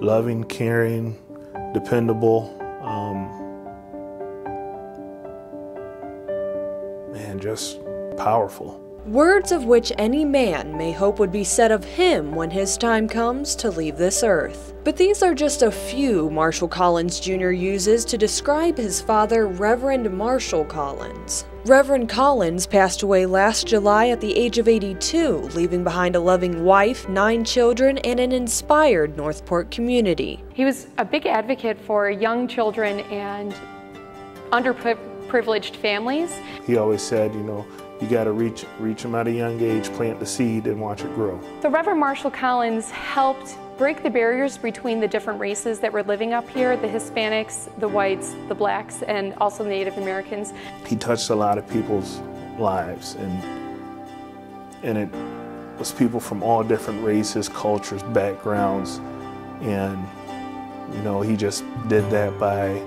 loving, caring, dependable. Man, just powerful. Words of which any man may hope would be said of him when his time comes to leave this earth. But these are just a few Marshall Collins Jr. uses to describe his father, Reverend Marshall Collins. Reverend Collins passed away last July at the age of 82, leaving behind a loving wife, 9 children, and an inspired Northport community. He was a big advocate for young children and underprivileged families. He always said, you got to reach them at a young age, plant the seed, and watch it grow. So Reverend Marshall Collins helped break the barriers between the different races that were living up here, the Hispanics, the whites, the blacks, and also Native Americans. He touched a lot of people's lives, and it was people from all different races, cultures, backgrounds, and he just did that by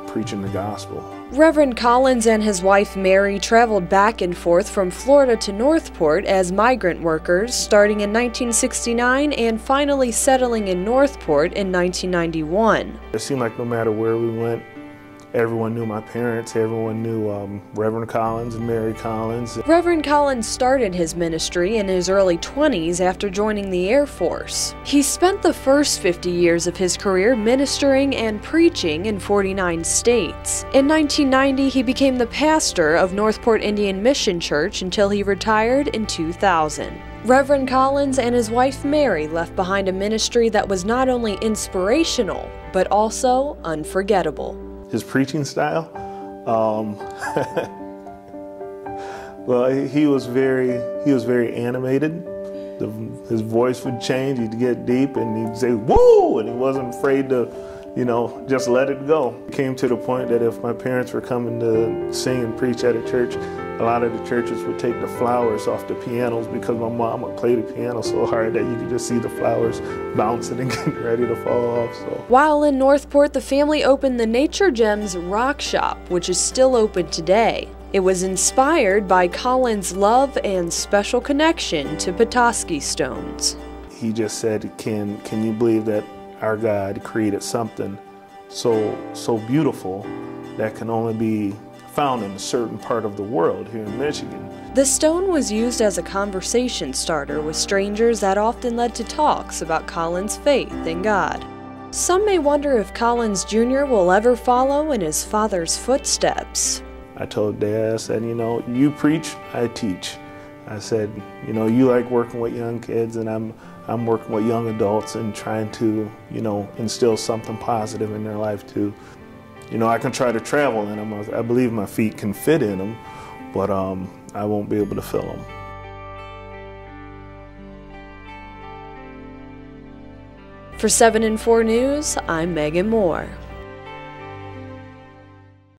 preaching the gospel. Reverend Collins and his wife Mary traveled back and forth from Florida to Northport as migrant workers, starting in 1969 and finally settling in Northport in 1991. It seemed like no matter where we went, everyone knew my parents, everyone knew Reverend Collins and Mary Collins. Reverend Collins started his ministry in his early 20s after joining the Air Force. He spent the first 50 years of his career ministering and preaching in 49 states. In 1990, he became the pastor of Northport Indian Mission Church until he retired in 2000. Reverend Collins and his wife Mary left behind a ministry that was not only inspirational, but also unforgettable. His preaching style, well, he was very animated. His voice would change. He'd get deep, and he'd say "woo," and he wasn't afraid to, just let it go. It came to the point that if my parents were coming to sing and preach at a church, a lot of the churches would take the flowers off the pianos because my mom would play the piano so hard that you could just see the flowers bouncing and getting ready to fall off. So. While in Northport, the family opened the Nature Gems Rock Shop, which is still open today. It was inspired by Collins' love and special connection to Petoskey stones. He just said, can you believe that our God created something so beautiful that can only be found in a certain part of the world here in Michigan. The stone was used as a conversation starter with strangers that often led to talks about Collins' faith in God. Some may wonder if Collins Jr. will ever follow in his father's footsteps. I told Dad, I said, you preach, I teach. I said, you like working with young kids, and I'm working with young adults and trying to, instill something positive in their life too. I can try to travel in them. I believe my feet can fit in them, but I won't be able to fill them. For 7 and 4 News, I'm Megan Moore.